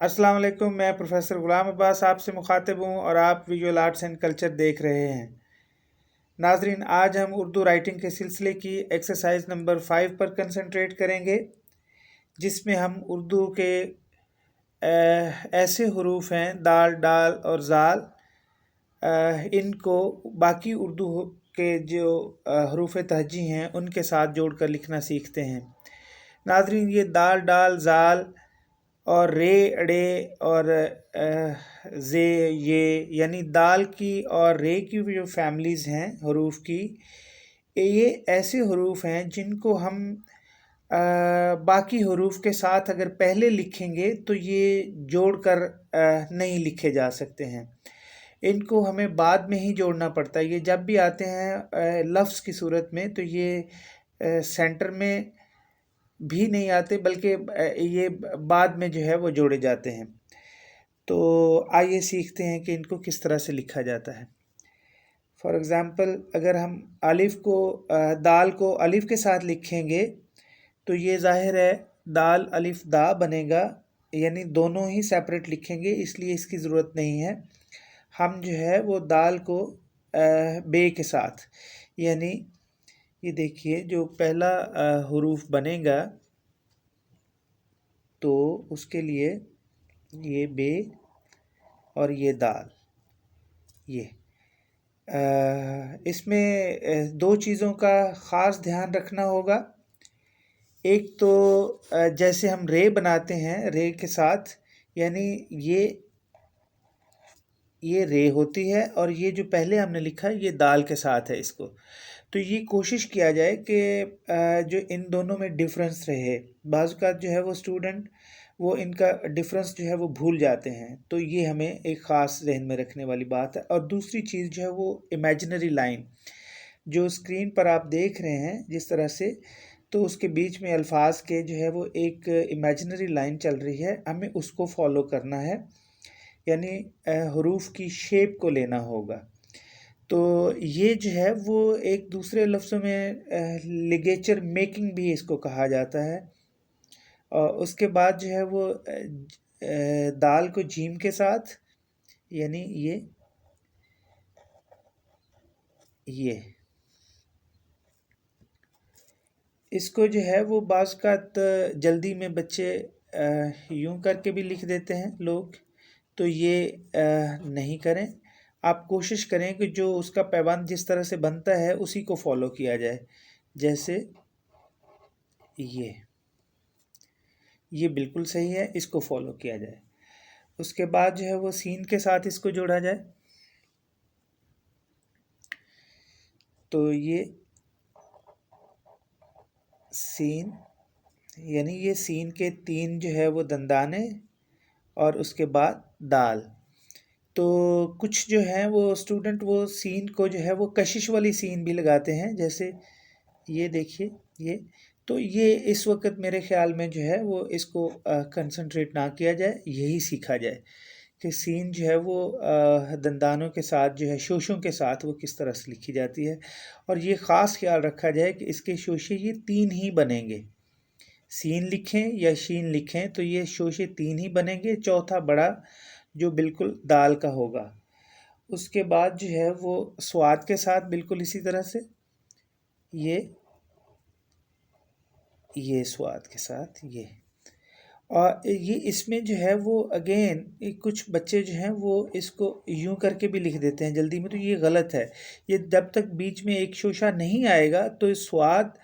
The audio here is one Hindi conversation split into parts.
अस्सलाम वालेकुम। मैं प्रोफेसर ग़ुलाम अब्बास आपसे मुखातिब हूँ और आप विजुअल आर्ट्स एंड कल्चर देख रहे हैं। नाजरीन, आज हम उर्दू राइटिंग के सिलसिले की एक्सरसाइज नंबर 5 पर कंसंट्रेट करेंगे, जिसमें हम उर्दू के ऐसे हरूफ हैं दाल, डाल और ज़ाल, इनको बाकी उर्दू के जो हरूफ तहजी हैं उनके साथ जोड़कर लिखना सीखते हैं। नाजरीन, ये दाल, डाल, ज़ाल और रे, अड़े और जे, ये यानी दाल की और रे की जो फैमिलीज़ हैं हरूफ की, ये ऐसे हरूफ हैं जिनको हम बाकी हरूफ के साथ अगर पहले लिखेंगे तो ये जोड़कर नहीं लिखे जा सकते हैं। इनको हमें बाद में ही जोड़ना पड़ता है। ये जब भी आते हैं लफ्ज़ की सूरत में तो ये सेंटर में भी नहीं आते, बल्कि ये बाद में जो है वो जोड़े जाते हैं। तो आइए सीखते हैं कि इनको किस तरह से लिखा जाता है। फॉर एग्ज़ाम्पल, अगर हम अलिफ़ को दाल को अलिफ़ के साथ लिखेंगे तो ये ज़ाहिर है दाल अलिफ़ दा बनेगा, यानी दोनों ही सेपरेट लिखेंगे, इसलिए इसकी ज़रूरत नहीं है। हम जो है वो दाल को बे के साथ, यानी ये देखिए जो पहला हरूफ बनेगा तो उसके लिए ये बे और ये दाल, ये इसमें दो चीज़ों का ख़ास ध्यान रखना होगा। एक तो जैसे हम रे बनाते हैं, रे के साथ यानी ये रे होती है और ये जो पहले हमने लिखा ये दाल के साथ है इसको। तो ये कोशिश किया जाए कि जो इन दोनों में डिफरेंस रहे। बाज़ औक़ात जो है वो स्टूडेंट वो इनका डिफरेंस जो है वो भूल जाते हैं, तो ये हमें एक ख़ास ज़हन में रखने वाली बात है। और दूसरी चीज़ जो है वो इमेजिनरी लाइन, जो स्क्रीन पर आप देख रहे हैं जिस तरह से, तो उसके बीच में अल्फाज के जो है वो एक इमेजिनरी लाइन चल रही है, हमें उसको फॉलो करना है, यानी हरूफ की शेप को लेना होगा। तो ये जो है वो एक दूसरे लफ्ज़ों में लिगेचर मेकिंग भी इसको कहा जाता है। और उसके बाद जो है वो दाल को जीम के साथ, यानी ये इसको जो है वो बाज़ औक़ात जल्दी में बच्चे यूँ करके भी लिख देते हैं लोग, तो ये नहीं करें। आप कोशिश करें कि जो उसका पैबंद जिस तरह से बनता है उसी को फॉलो किया जाए। जैसे ये बिल्कुल सही है, इसको फॉलो किया जाए। उसके बाद जो है वो सीन के साथ इसको जोड़ा जाए। तो ये सीन, यानी ये सीन के 3 जो है वो दंदाने और उसके बाद दाल। तो कुछ जो हैं वो स्टूडेंट वो सीन को जो है वो कशिश वाली सीन भी लगाते हैं, जैसे ये देखिए ये। तो ये इस वक्त मेरे ख़्याल में जो है वो इसको कंसंट्रेट ना किया जाए, यही सीखा जाए कि सीन जो है वो दंदानों के साथ जो है शोशों के साथ वो किस तरह से लिखी जाती है। और ये ख़ास ख्याल रखा जाए कि इसके शोशे ये 3 ही बनेंगे। सीन लिखें या शीन लिखें तो ये शोशे 3 ही बनेंगे, चौथा बड़ा जो बिल्कुल दाल का होगा। उसके बाद जो है वो स्वाद के साथ बिल्कुल इसी तरह से ये स्वाद के साथ ये। और ये इसमें जो है वो अगेन कुछ बच्चे जो हैं वो इसको यूं करके भी लिख देते हैं जल्दी में, तो ये गलत है। ये जब तक बीच में एक शोशा नहीं आएगा तो इस स्वाद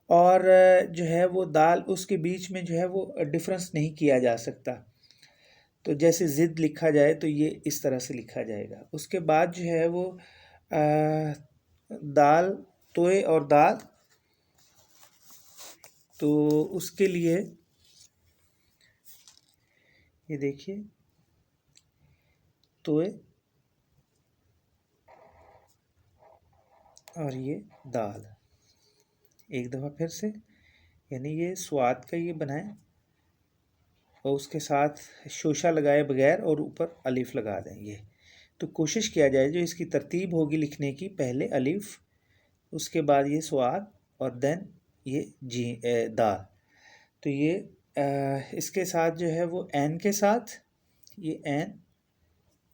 और जो है वो दाल, उसके बीच में जो है वो डिफरेंस नहीं किया जा सकता। तो जैसे ज़िद लिखा जाए तो ये इस तरह से लिखा जाएगा। उसके बाद जो है वो दाल, तोए और दाल, तो उसके लिए ये देखिए तोए और ये दाल, एक दफ़ा फिर से, यानी ये स्वाद का ये बनाएं और उसके साथ शोशा लगाए बगैर और ऊपर अलिफ लगा दें। ये तो कोशिश किया जाए जो इसकी तरतीब होगी लिखने की, पहले अलिफ, उसके बाद ये स्वाद और देन ये दाल। तो ये इसके साथ जो है वो एन के साथ ये एन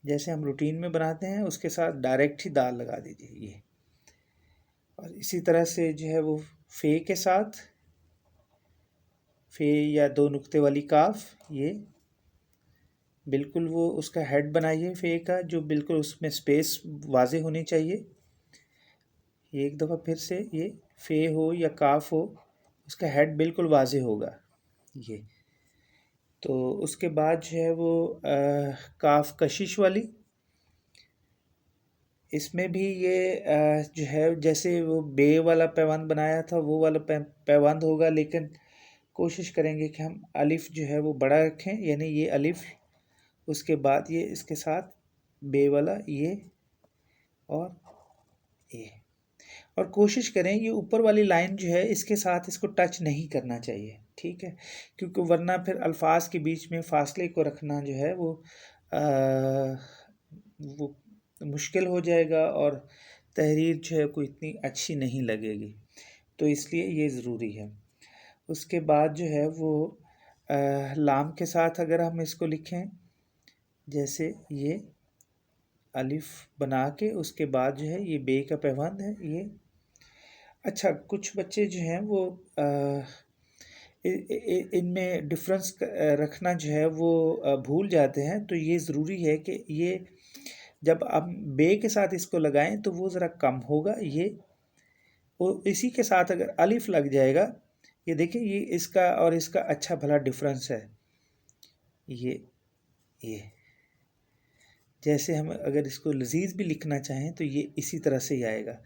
जैसे हम रूटीन में बनाते हैं उसके साथ डायरेक्ट ही दाल लगा दीजिए ये। और इसी तरह से जो है वो फे के साथ फे या दो नुक्ते वाली काफ, ये बिल्कुल वो उसका हेड बनाइए फे का, जो बिल्कुल उसमें स्पेस वाज़े होनी चाहिए। ये एक दफ़ा फिर से ये फे हो या काफ हो, उसका हेड बिल्कुल वाज़े होगा ये। तो उसके बाद जो है वो काफ कशिश वाली, इसमें भी ये जो है जैसे वो बे वाला पैबंद बनाया था वो वाला पैबंद होगा, लेकिन कोशिश करेंगे कि हम अलिफ जो है वो बड़ा रखें, यानी ये अलिफ, उसके बाद ये इसके साथ बे वाला ये और ये। और कोशिश करें ये ऊपर वाली लाइन जो है इसके साथ इसको टच नहीं करना चाहिए, ठीक है, क्योंकि वरना फिर अल्फाज के बीच में फासले को रखना जो है वो मुश्किल हो जाएगा और तहरीर जो है कोई इतनी अच्छी नहीं लगेगी, तो इसलिए ये ज़रूरी है। उसके बाद जो है वो लाम के साथ अगर हम इसको लिखें, जैसे ये अलिफ बना के उसके बाद जो है ये बे का पैबंद है ये। अच्छा, कुछ बच्चे जो हैं वो इनमें डिफरेंस रखना जो है वो भूल जाते हैं, तो ये ज़रूरी है कि ये जब आप बे के साथ इसको लगाएं तो वो ज़रा कम होगा ये, और इसी के साथ अगर अलिफ लग जाएगा, ये देखिए ये इसका और इसका अच्छा भला डिफरेंस है ये जैसे हम अगर इसको लजीज़ भी लिखना चाहें तो ये इसी तरह से ही आएगा,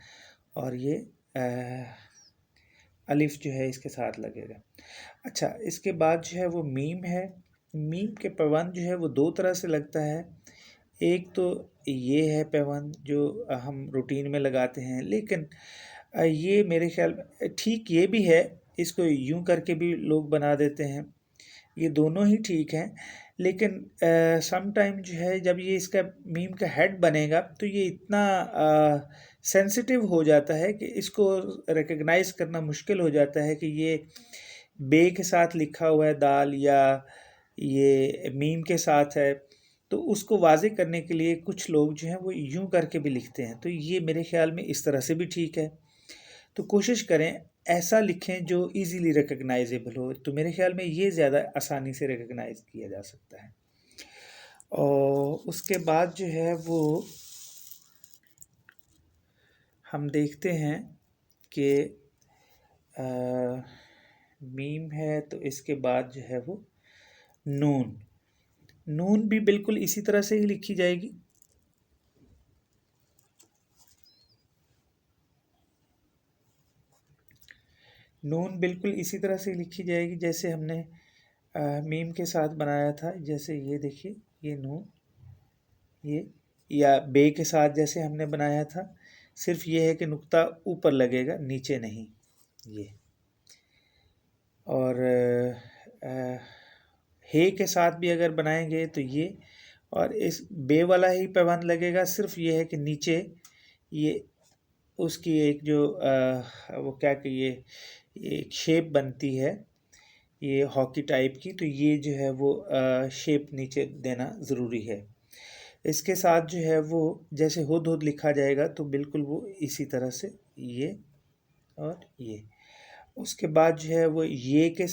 और ये अलिफ जो है इसके साथ लगेगा। अच्छा, इसके बाद जो है वो मीम है। मीम के पैबंद जो है वो दो तरह से लगता है। एक तो ये है पैबंद जो हम रूटीन में लगाते हैं, लेकिन ये मेरे ख्याल में ठीक ये भी है, इसको यूं करके भी लोग बना देते हैं, ये दोनों ही ठीक हैं, लेकिन सम टाइम जो है जब ये इसका मीम का हेड बनेगा तो ये इतना सेंसिटिव हो जाता है कि इसको रिकग्नाइज करना मुश्किल हो जाता है कि ये बे के साथ लिखा हुआ है दाल या ये मीम के साथ है, तो उसको वाज़े करने के लिए कुछ लोग जो हैं वो यूं करके भी लिखते हैं, तो ये मेरे ख्याल में इस तरह से भी ठीक है। तो कोशिश करें ऐसा लिखें जो इजीली रिकग्नाइजेबल हो, तो मेरे ख्याल में ये ज़्यादा आसानी से रिकग्नाइज किया जा सकता है। और उसके बाद जो है वो हम देखते हैं कि मीम है तो इसके बाद जो है वो नून भी बिल्कुल इसी तरह से ही लिखी जाएगी। नून बिल्कुल इसी तरह से लिखी जाएगी जैसे हमने मीम के साथ बनाया था, जैसे ये देखिए ये नून ये, या बे के साथ जैसे हमने बनाया था, सिर्फ ये है कि नुक्ता ऊपर लगेगा नीचे नहीं ये। और हे के साथ भी अगर बनाएंगे तो ये, और इस बे वाला ही पैबंद लगेगा, सिर्फ ये है कि नीचे ये उसकी एक जो वो क्या कि ये एक शेप बनती है ये हॉकी टाइप की, तो ये जो है वो शेप नीचे देना ज़रूरी है। इसके साथ जो है वो जैसे हुद हुद लिखा जाएगा तो बिल्कुल वो इसी तरह से ये और ये। उसके बाद जो है वो ये के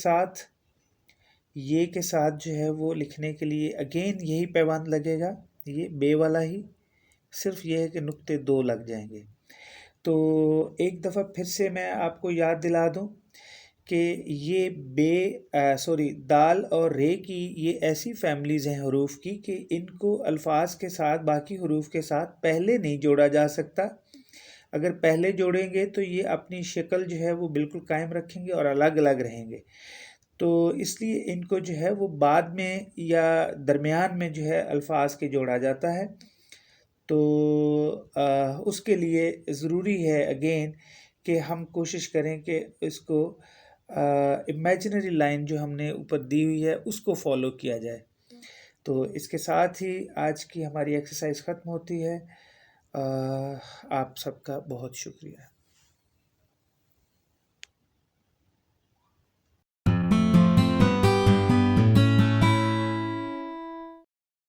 साथ जो है वो लिखने के लिए अगेन यही पैबंद लगेगा, ये बे वाला ही, सिर्फ ये है कि नुक्ते दो लग जाएंगे। तो एक दफ़ा फिर से मैं आपको याद दिला दूं कि ये दाल और रे की ये ऐसी फैमिलीज़ हैं हरूफ की कि इनको अल्फाज के साथ बाकी हरूफ के साथ पहले नहीं जोड़ा जा सकता। अगर पहले जोड़ेंगे तो ये अपनी शक्ल जो है वो बिल्कुल कायम रखेंगे और अलग अलग रहेंगे, तो इसलिए इनको जो है वो बाद में या दरमियान में जो है अल्फाज के जोड़ा जाता है। तो उसके लिए ज़रूरी है अगेन कि हम कोशिश करें कि इसको इमेजिनरी लाइन जो हमने ऊपर दी हुई है उसको फॉलो किया जाए। तो इसके साथ ही आज की हमारी एक्सरसाइज ख़त्म होती है। आप सबका बहुत शुक्रिया।